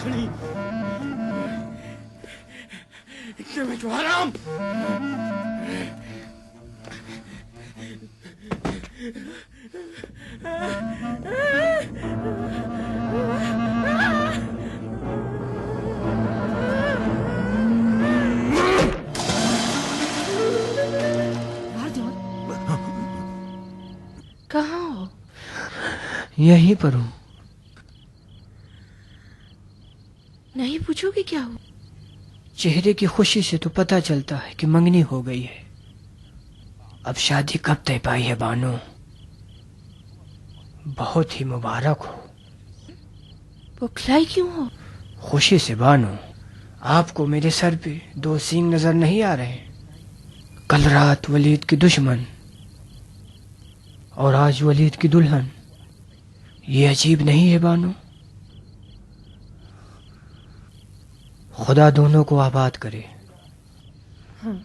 खड़ी एकदम जो हराम। कहाँ हो? यहीं पर हूँ। नहीं पूछोगे क्या हो? चेहरे की खुशी से तो पता चलता है कि मंगनी हो गई है। अब शादी कब तय पाई है बानो? बहुत ही मुबारक हो। बौखलाई क्यों हो? खुशी से बानो। आपको मेरे सर पे 2 सींग नजर नहीं आ रहे? कल रात वलीद की दुश्मन और आज वलीद की दुल्हन। ये अजीब नहीं है बानो? खुदा दोनों को आबाद करे। हाँ।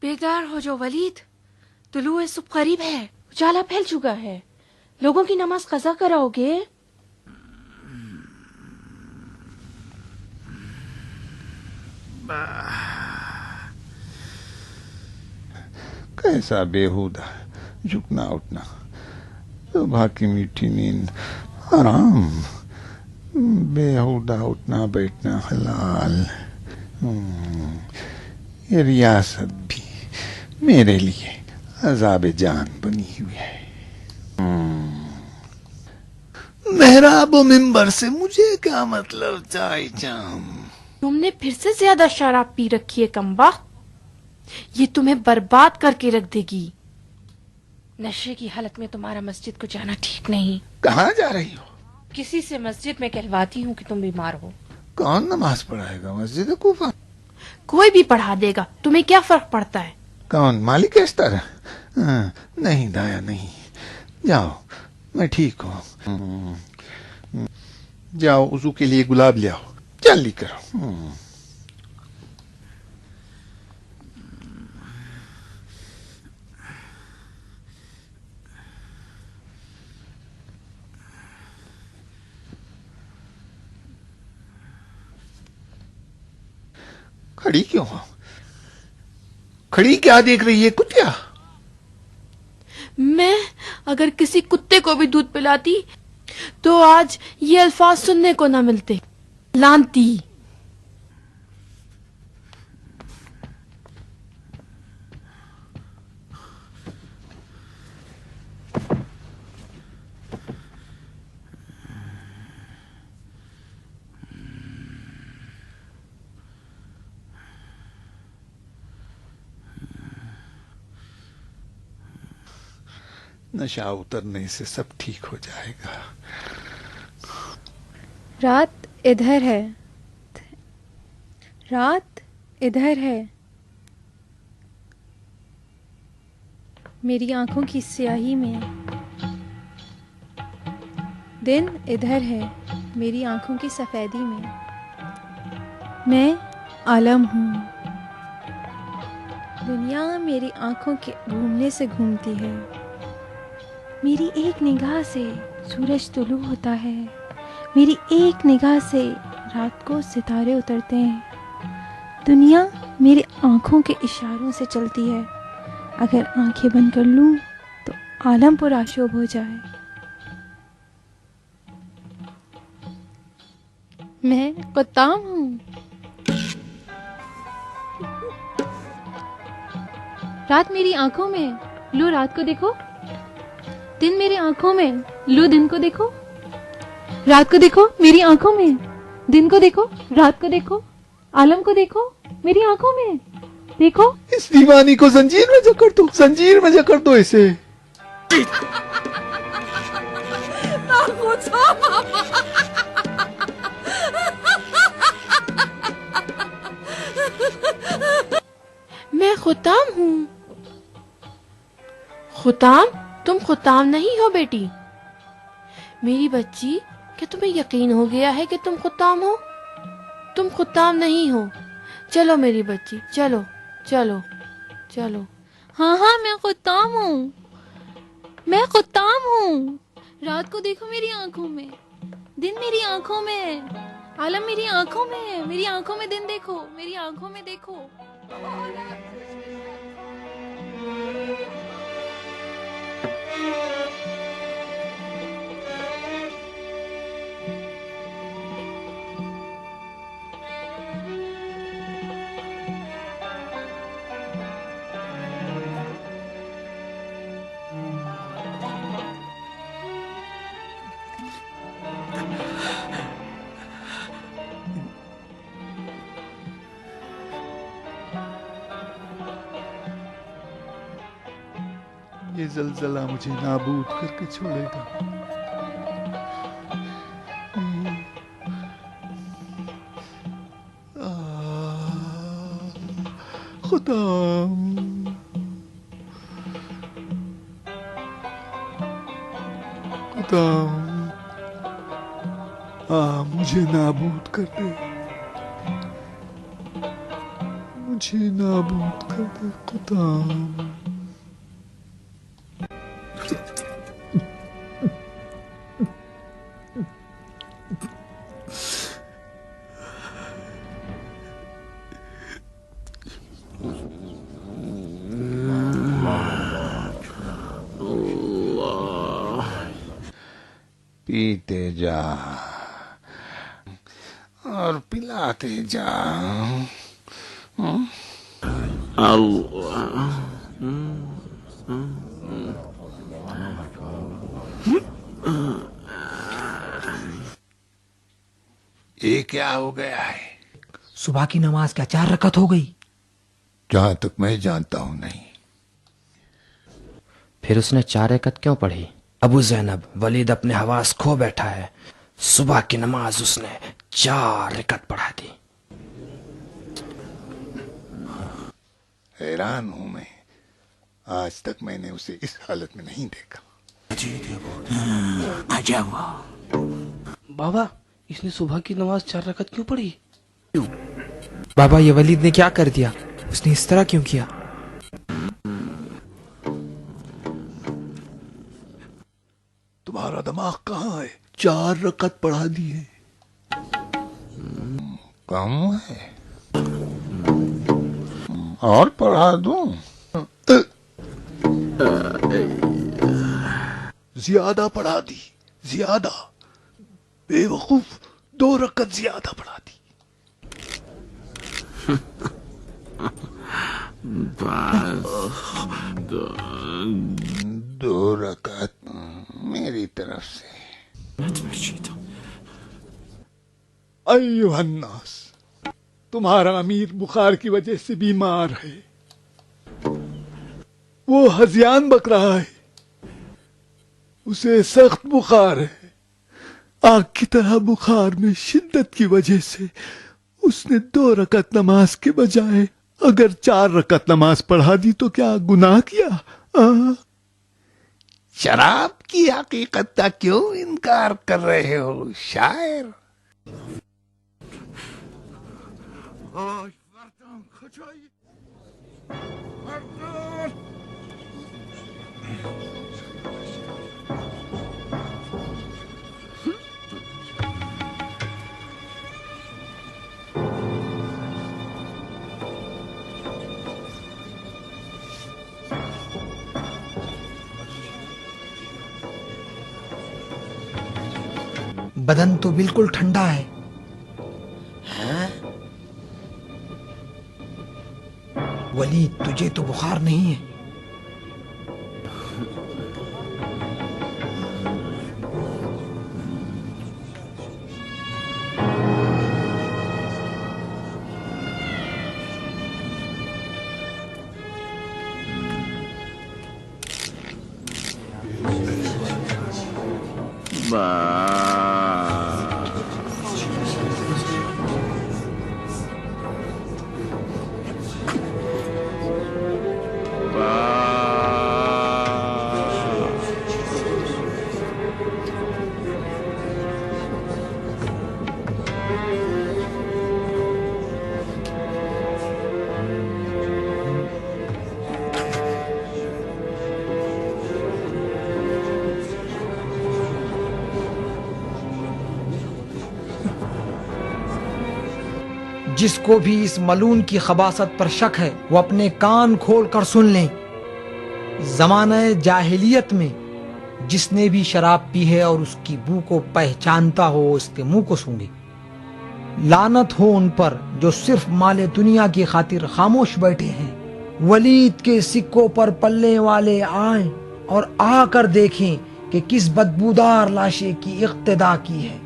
बेदार हो जो वलीद, तुलुए सुबह करीब है, उजाला फैल चुका है। लोगों की नमाज कज़ा कराओगे? कैसा बेहुदा झुकना उठना, सुबह की मीठी नींद आराम, बेहुदा उठना बैठना हलाल। ये रियासत भी मेरे लिए अज़ाब जान बनी हुई है। मेहराब मिंबर से मुझे क्या मतलब चाय जाम। तुमने फिर से ज्यादा शराब पी रखी है कम्बा। ये तुम्हें बर्बाद करके रख देगी। नशे की हालत में तुम्हारा मस्जिद को जाना ठीक नहीं। कहाँ जा रही हो? किसी से मस्जिद में कहलवाती हूँ कि तुम बीमार हो। कौन नमाज पढ़ाएगा? मस्जिद कूफा कोई भी पढ़ा देगा, तुम्हें क्या फर्क पड़ता है? कौन? मालिक एस्तर? नहीं दाया नहीं, जाओ मैं ठीक हूँ। जाओ उजू के लिए गुलाब ले आओ, जल्दी करो। खड़ी क्यों हो? खड़ी क्या देख रही है कुतिया? मैं अगर किसी कुत्ते को भी दूध पिलाती तो आज ये अल्फाज सुनने को ना मिलते। लानती। नशा उतरने से सब ठीक हो जाएगा। रात इधर है, रात इधर है, मेरी आंखों की स्याही में। दिन इधर है, मेरी आंखों की सफेदी में। मैं आलम हूँ, दुनिया मेरी आंखों के घूमने से घूमती है। मेरी एक निगाह से सूरज तुलू होता है, मेरी एक निगाह से रात को सितारे उतरते हैं। दुनिया मेरी आंखों के इशारों से चलती है। अगर आंखें बंद कर लूं तो आलम पर आशोभ हो जाए। मैं कुत्ताम हूँ। रात मेरी आंखों में, लो रात को देखो। दिन मेरी आंखों में, लो दिन को देखो। रात को देखो मेरी आंखों में, दिन को देखो, रात को देखो, आलम को देखो मेरी आंखों में। देखो इस दीवानी को जंजीर में जकड़ दो, जंजीर में जकड़ दो इसे। खुताम हूँ। खुताम? तुम खुताम नहीं हो बेटी। मेरी बच्ची, क्या तुम्हें यकीन हो गया है कि तुम खुताम हो? तुम खुताम नहीं हो। चलो मेरी बच्ची, चलो चलो चलो। हाँ हाँ, मैं खुताम हूँ, मैं खुताम हूँ। रात को देखो मेरी आंखों में, दिन मेरी आंखों में है, आलम मेरी आंखों में है। मेरी आंखों में दिन देखो, मेरी आंखों में देखो। ये जलजला मुझे नाबूद करके छोड़ेगा। खुदाम, खुदाम, मुझे नाबूद कर दे, मुझे नाबूद कर दे खुदाम। पीते जा और पिलाते जा। ये क्या हो गया है? सुबह की नमाज क्या 4 रकत हो गई? जहां तक मैं जानता हूं नहीं। फिर उसने 4 रकत क्यों पढ़ी? अबू जैनब, वलीद अपने हवास खो बैठा है। सुबह की नमाज उसने 4 रकत पढ़ा दी। हैरान हूं मैं, आज तक मैंने उसे इस हालत में नहीं देखा। बाबा, इसने सुबह की नमाज 4 रकत क्यों पढ़ी? बाबा, ये वलीद ने क्या कर दिया? उसने इस तरह क्यों किया? तुम्हारा दिमाग कहाँ है? 4 रकत पढ़ा दी है। कम है और पढ़ा दूं? ज्यादा पढ़ा दी, ज्यादा। बेवकूफ, 2 रकत ज्यादा पढ़ा दी। दो रकात मेरी तरफ से। अय्युहन्नास, तुम्हारा अमीर बुखार की वजह से बीमार है। वो हजियान बक रहा है, उसे सख्त बुखार है। आग की तरह बुखार में शिद्दत की वजह से उसने 2 रकत नमाज के बजाय अगर 4 रकत नमाज पढ़ा दी तो क्या गुनाह किया? शराब की हकीकत का क्यों इनकार कर रहे हो शायर? बदन तो बिल्कुल ठंडा है। वलीद, तुझे तो बुखार नहीं है। जिसको भी इस मलून की खबासत पर शक है वो अपने कान खोल कर सुन लें। जमाने जाहिलियत में जिसने भी शराब पी है और उसकी बू को पहचानता हो उसके मुंह को सूंघे। लानत हो उन पर जो सिर्फ माले दुनिया की खातिर खामोश बैठे हैं। वलीद के सिक्कों पर पलने वाले आए और आकर देखें कि किस बदबूदार लाशे की इक्तदा की है।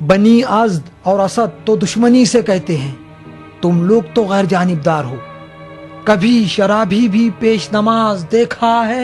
बनी अज़द और असद तो दुश्मनी से कहते हैं, तुम लोग तो गैर जानिबदार हो। कभी शराबी भी पेश नमाज देखा है?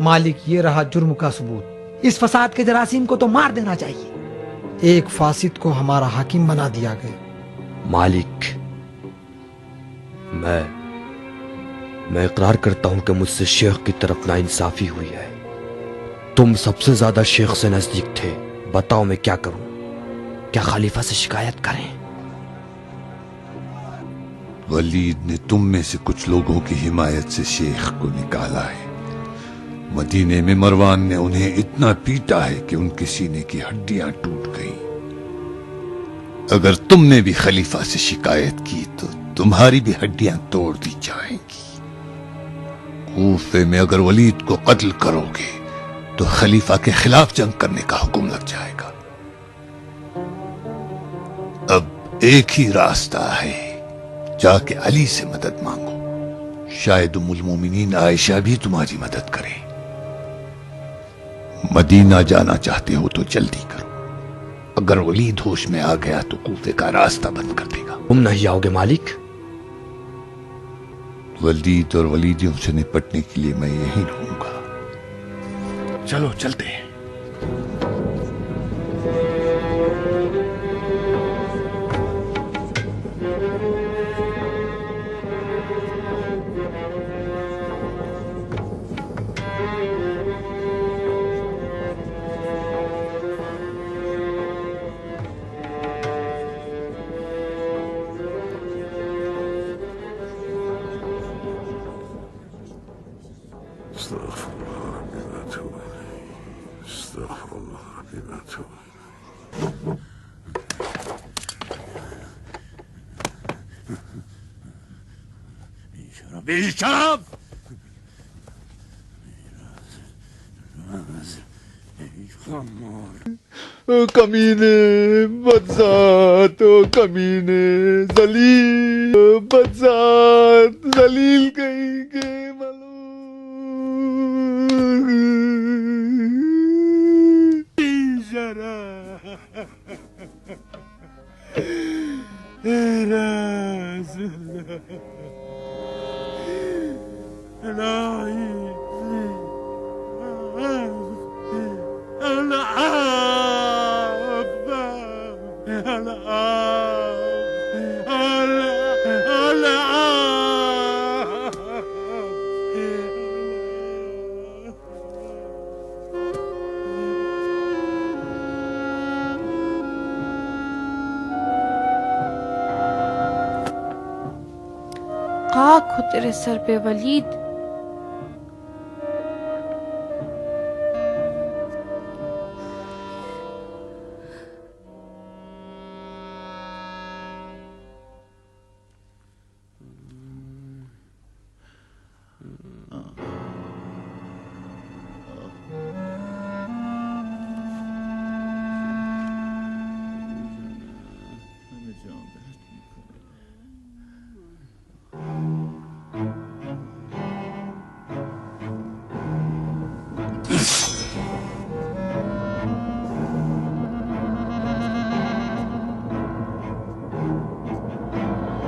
मालिक, ये रहा जुर्म का सबूत। इस फसाद के जरासीम को तो मार देना चाहिए। एक फासिद को हमारा हाकिम बना दिया गया। मालिक, मैं इकरार करता हूं कि मुझसे शेख की तरफ नाइंसाफी हुई है। तुम सबसे ज्यादा शेख से नजदीक थे। बताओ मैं क्या करूं? क्या खलीफा से शिकायत करें? वलीद ने तुम में से कुछ लोगों की हिमायत से शेख को निकाला है। मदीने में मरवान ने उन्हें इतना पीटा है कि उनके सीने की हड्डियां टूट गईं। अगर तुमने भी खलीफा से शिकायत की तो तुम्हारी भी हड्डियां तोड़ दी जाएंगी। कूफे में अगर वलीद को कत्ल करोगे तो खलीफा के खिलाफ जंग करने का हुक्म लग जाएगा। अब एक ही रास्ता है, जाके अली से मदद मांगो। शायद उम्मुल मोमिनीन आयशा भी तुम्हारी मदद करे। मदीना जाना चाहते हो तो जल्दी करो। अगर वलीद होश में आ गया तो कूफे का रास्ता बंद कर देगा। तुम नहीं आओगे मालिक? वलीद और वलीदियों से निपटने के लिए मैं यहीं रहूंगा। चलो चलते हैं। बेशरफ कमीने बदजात, कमीने जलील, बदजात जलील कहीं के खाक हो तेरे सर पे वलीद।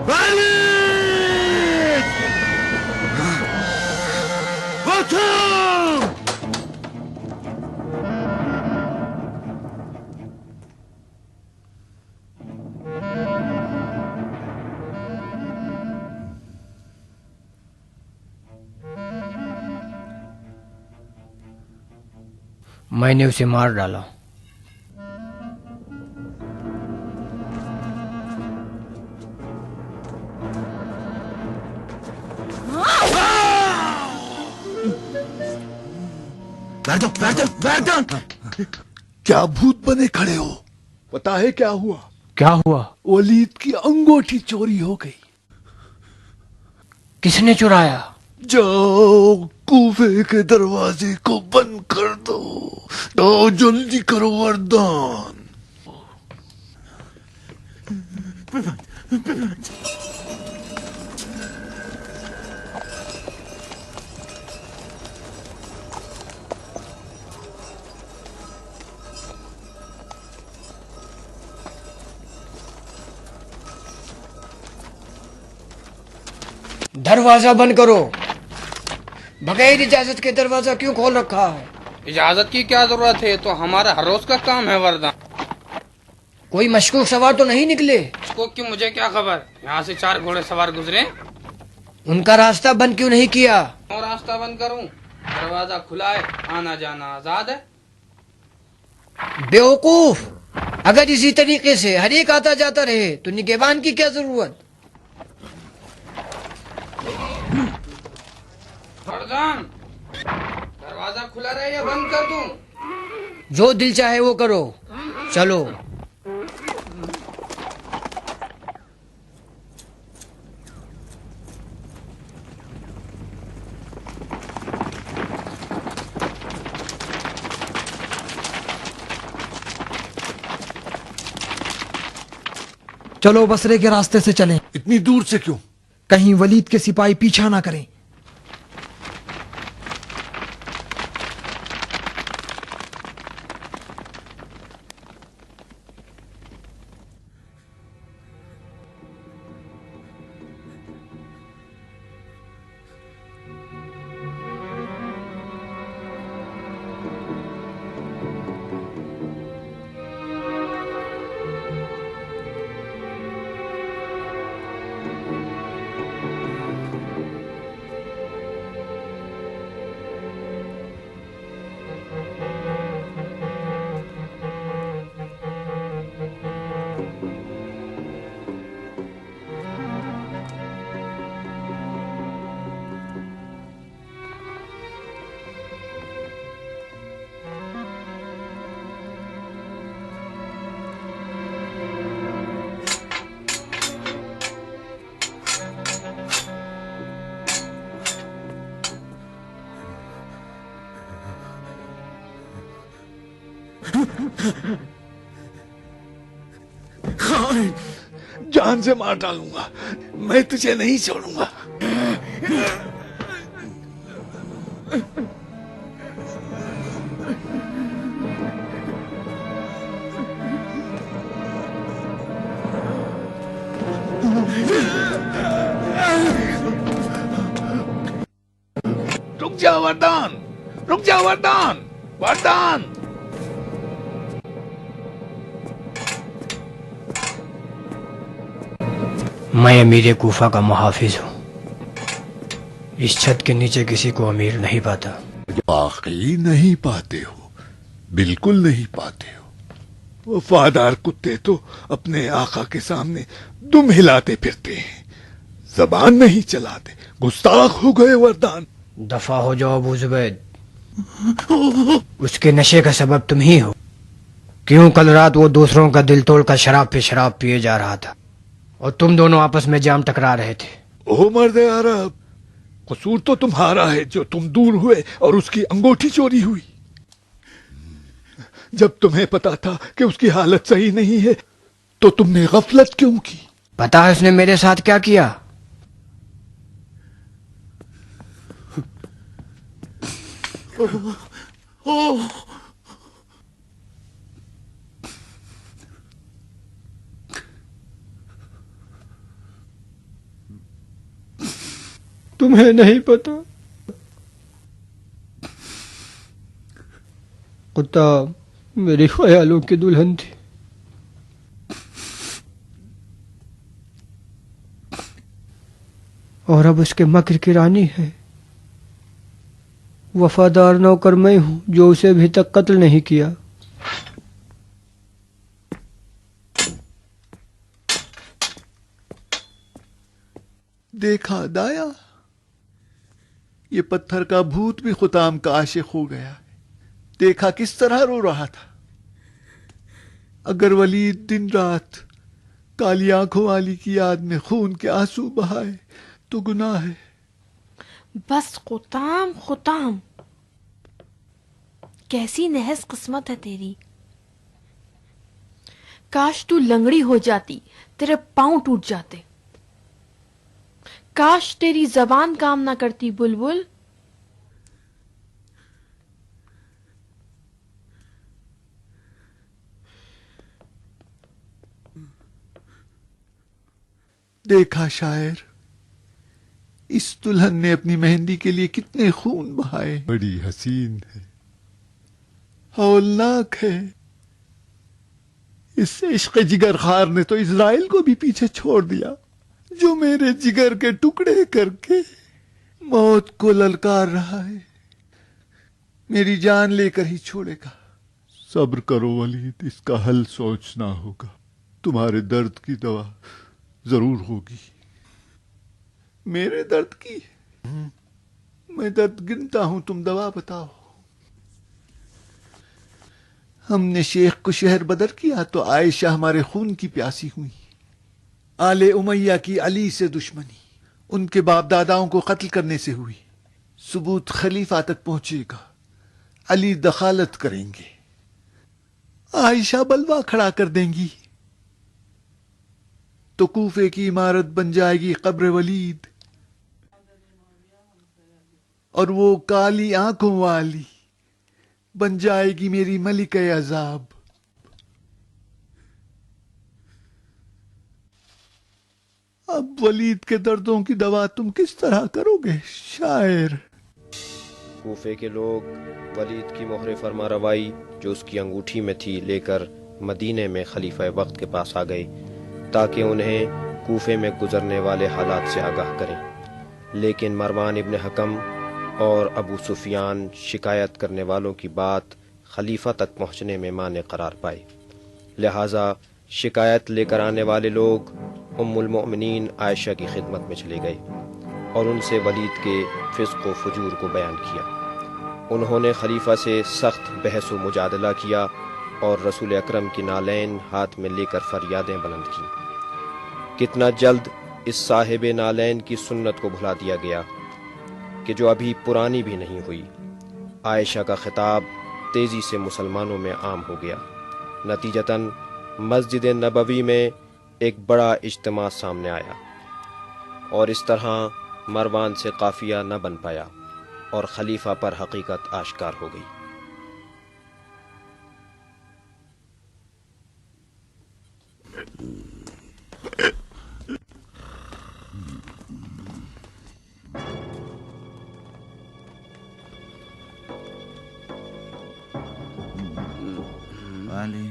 वलीद! हुक्म! मैंने उसे मार डाला। क्या भूत बने खड़े हो? पता है क्या हुआ? क्या हुआ? वलीद की अंगूठी चोरी हो गई। किसने चुराया? जाओ कूफे के दरवाजे को बंद कर दो। तो जल्दी करो वरदान। दरवाजा बंद करो। बगैर इजाजत के दरवाजा क्यों खोल रखा है? इजाजत की क्या जरूरत है? तो हमारा हर रोज का काम है वरदान। कोई मशकूक सवार तो नहीं निकले? इसको कि मुझे क्या खबर? यहाँ से 4 घोड़े सवार गुजरे। उनका रास्ता बंद क्यों नहीं किया? और रास्ता बंद करूं? दरवाजा खुला है, आना जाना आजाद है। बेवकूफ, अगर इसी तरीके से हर एक आता जाता रहे तो निगहबान की क्या जरूरत? फरजान, दरवाजा खुला रहे या बंद कर दूं? जो दिल चाहे वो करो। चलो। चलो बसरे के रास्ते से चलें। इतनी दूर से क्यों? कहीं वलीद के सिपाही पीछा ना करें। खान, जान से मार डालूंगा। मैं तुझे नहीं छोड़ूंगा। रुक जा वरदान, रुक जा वरदान, वरदान। मैं अमीर कूफा का मुहाफिज हूँ। इस छत के नीचे किसी को अमीर नहीं पाता। वाकई नहीं पाते हो, बिल्कुल नहीं पाते हो। वफादार कुत्ते तो अपने आका के सामने दुम हिलाते फिरते हैं, जबान नहीं चलाते। गुस्ताख हो गए वरदान। दफा हो जाओ अबू जुबैद। उसके नशे का सबब तुम ही हो। क्यों कल रात वो दूसरों का दिल तोड़ कर शराब पे शराब पिए जा रहा था और तुम दोनों आपस में जाम टकरा रहे थे। ओ मर्द अरब, कसूर तो तुम्हारा है जो तुम दूर हुए और उसकी अंगूठी चोरी हुई। जब तुम्हें पता था कि उसकी हालत सही नहीं है तो तुमने गफलत क्यों की? पता है उसने मेरे साथ क्या किया? तुम्हें नहीं पता, कुत्ता मेरी ख्यालों की दुल्हन थी। और अब उसके मक्र की रानी है। वफादार नौकर मैं हूं जो उसे अभी तक कत्ल नहीं किया। देखा दाया, ये पत्थर का भूत भी खुताम का आशिक हो गया है। देखा किस तरह रो रहा था। अगर वलीद दिन रात काली आंखों वाली की याद में खून के आंसू बहाए तो गुनाह है। बस खुताम, खुताम, कैसी नहस किस्मत है तेरी। काश तू लंगड़ी हो जाती, तेरे पांव टूट जाते। काश तेरी जबान काम ना करती बुलबुल। देखा शायर, इस दुल्हन ने अपनी मेहंदी के लिए कितने खून बहाए। बड़ी हसीन है, हौलनाक है। इस इश्क जिगर खार ने तो इज़राइल को भी पीछे छोड़ दिया, जो मेरे जिगर के टुकड़े करके मौत को ललकार रहा है। मेरी जान लेकर ही छोड़ेगा। सब्र करो वलीद, इसका हल सोचना होगा। तुम्हारे दर्द की दवा जरूर होगी। मेरे दर्द की? मैं दर्द गिनता हूं, तुम दवा बताओ। हमने शेख को शहर बदर किया तो आयशा हमारे खून की प्यासी हुई। आले उमैया की अली से दुश्मनी उनके बाप दादाओं को कत्ल करने से हुई। सबूत खलीफा तक पहुंचेगा, अली दखालत करेंगे, आयशा बलवा खड़ा कर देंगी तो कूफे की इमारत बन जाएगी कब्र वलीद। और वो काली आंखों वाली बन जाएगी मेरी मलिक-ए अजाब। अब वलीद के दर्दों की दवा तुम किस तरह करोगे शायर? कूफे के लोग वलीद की मोहर फरमा रवाई जो उसकी अंगूठी में थी लेकर मदीने में खलीफा वक्त के पास आ गए ताकि उन्हें कूफे में गुजरने वाले हालात से आगाह करें। लेकिन मरवान इब्न हकम और अबू सुफियान शिकायत करने वालों की बात खलीफा तक पहुंचने में माने करार पाए। लिहाजा शिकायत लेकर आने वाले लोग उम्मुल मोमिनीन आयशा की खिदमत में चले गए और उनसे वलीद के फिस्क व फजूर को बयान किया। उन्होंने खलीफा से सख्त बहस व मुजादला किया और रसूल अकरम की नालैन हाथ में लेकर फरियादें बुलंद की। कितना जल्द इस साहिब नालैन की सुन्नत को भुला दिया गया कि जो अभी पुरानी भी नहीं हुई। आयशा का खिताब तेजी से मुसलमानों में आम हो गया। नतीजतन मस्जिद नबवी में एक बड़ा इज्तिमा सामने आया और इस तरह मरवान से काफिया न बन पाया और खलीफा पर हकीकत आश्कार हो गई। वाली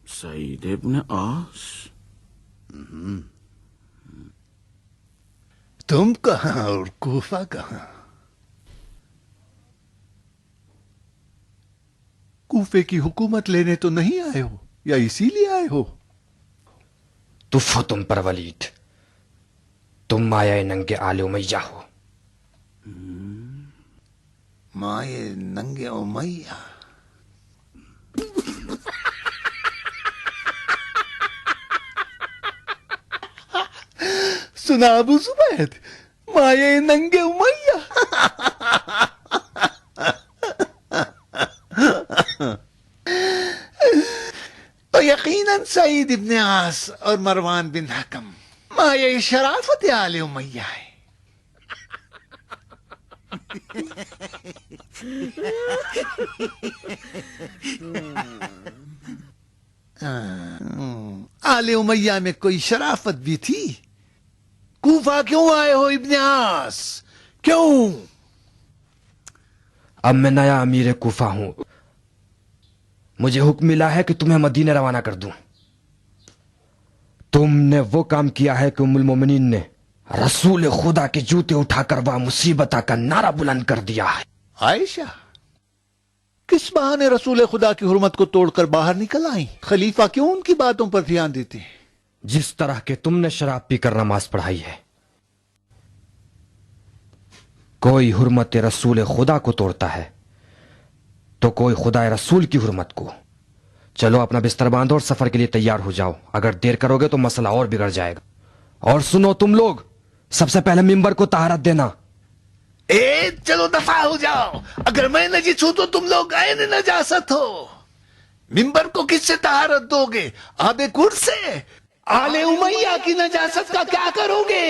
सईद इब्न आस, तुम कहां और कूफा कहां? कूफे की हुकूमत लेने तो नहीं आए हो या इसीलिए आए हो? तुफ तुम पर वलीद, तुम माया नंगे आले उमैया हो। माए नंगे उमैया? सुना अबू सुबैद, माये नंगे उमैया। तो यकीनन सईद इब्न आस और मरवान बिन हकम माये शराफत आले उमैया है। आले उमैया में कोई शराफत भी थी। कूफा क्यों आए हो इब्न आस, क्यों? अब मैं नया अमीर कूफा हूं। मुझे हुक्म मिला है कि तुम्हें मदीने रवाना कर दूं। तुमने वो काम किया है कि उम्मुल मोमिनीन ने रसूल खुदा के जूते उठाकर वह मुसीबत का नारा बुलंद कर दिया है। आयशा किस बहाने रसूल खुदा की हुर्मत को तोड़कर बाहर निकल आई? खलीफा क्यों उनकी बातों पर ध्यान देते हैं? जिस तरह के तुमने शराब पीकर नमाज पढ़ाई है, कोई हुर्मत रसूल खुदा को तोड़ता है तो कोई खुदा रसूल की हुर्मत को। चलो अपना बिस्तर बांधो और सफर के लिए तैयार हो जाओ। अगर देर करोगे तो मसला और बिगड़ जाएगा। और सुनो तुम लोग, सबसे पहले मिंबर को तहारत देना। चलो दफा हो जाओ। अगर मैं नजीस हूं तो तुम लोग आए नजासत हो। मिंबर को किससे तहारत दोगे? आबे कुर से। आले उमैया की नजासत का क्या करोगे?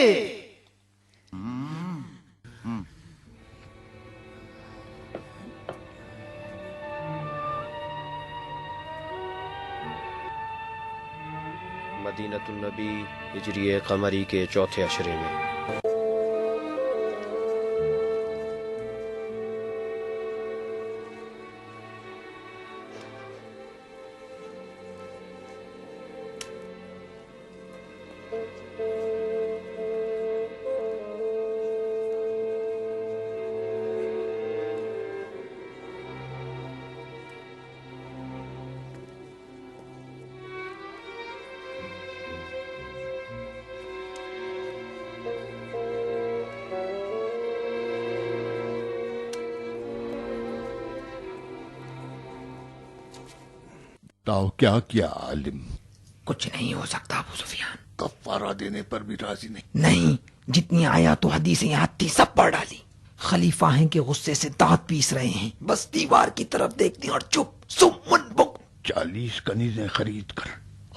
मदीनतुन नबी हिजरी कमरी के चौथे अशरे में। बताओ क्या किया आलिम? कुछ नहीं हो सकता अबू सुफियान। कफारा देने पर भी राजी नहीं? नहीं, जितनी आया तो हदीसें याद थी सब पढ़ डाली। खलीफा हैं कि गुस्से से दांत पीस रहे हैं, बस दीवार की तरफ देखते और चुप सुम्मुन बुक। 40 कनीजें खरीद कर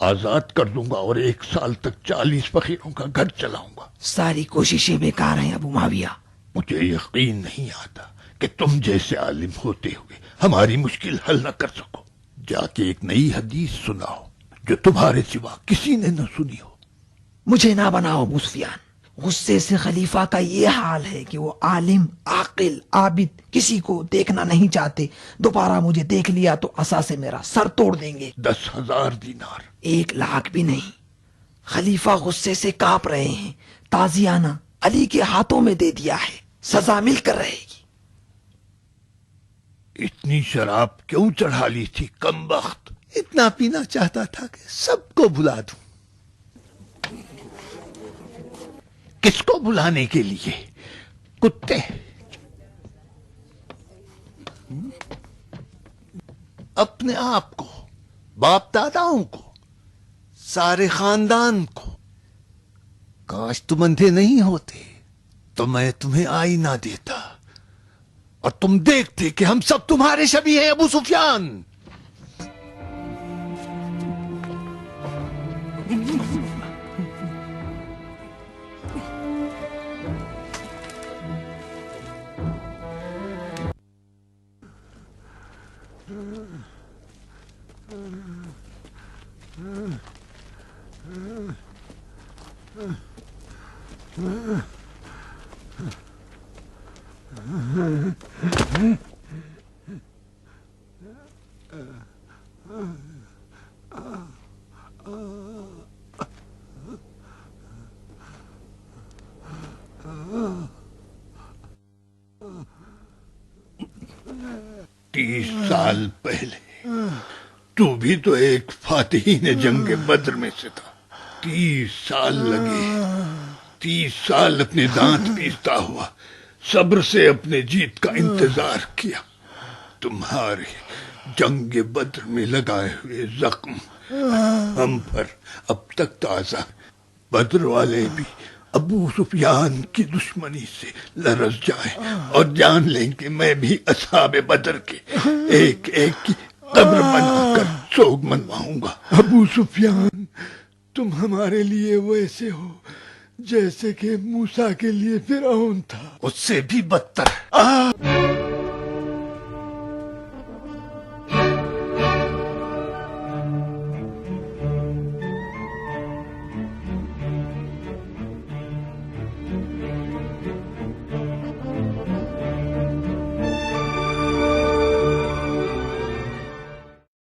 आजाद कर दूंगा और 1 साल तक 40 फकीरों का घर चलाऊंगा। सारी कोशिशें बेकार हैं अबू माविया। मुझे यकीन नहीं आता कि तुम जैसे आलिम होते हुए हमारी मुश्किल हल न कर सको। जाके एक नई हदीस सुनाओ जो तुम्हारे सिवा किसी ने न सुनी हो। मुझे ना बनाओ अबू सुफियान। गुस्से से खलीफा का ये हाल है कि वो आलिम, आकिल, आबिद किसी को देखना नहीं चाहते। दोबारा मुझे देख लिया तो असा से मेरा सर तोड़ देंगे। 10,000 दीनार। 1 लाख भी नहीं। खलीफा गुस्से से कांप रहे हैं। ताजियाना अली के हाथों में दे दिया है, सजा मिलकर रहेगी। इतनी शराब क्यों चढ़ा ली थी कमबख्त? इतना पीना चाहता था कि सबको भुला दूं। किसको भुलाने के लिए? कुत्ते। अपने आप को, बाप दादाओं को, सारे खानदान को। काश तुम अंधे नहीं होते तो मैं तुम्हें आईना देता और तुम देखते कि हम सब तुम्हारे शबीह हैं अबू सुफियान। साल पहले तू भी तो एक फातिहीन जंग बद्र में से था। 30 साल लगे, 30 साल अपने दांत पीसता हुआ सब्र से अपने जीत का इंतजार किया। तुम्हारे जंग बद्र में लगाए हुए जख्म हम पर अब तक ताजा। बद्र वाले भी अबू सुफियान की दुश्मनी से लरस जाए और जान लें कि मैं भी असहाबे बदर के एक एक की कब्र बनाकर सोग मनवाऊंगा। अबू सुफियान, तुम हमारे लिए वैसे हो जैसे कि मूसा के लिए फिरौन था, उससे भी बदतर।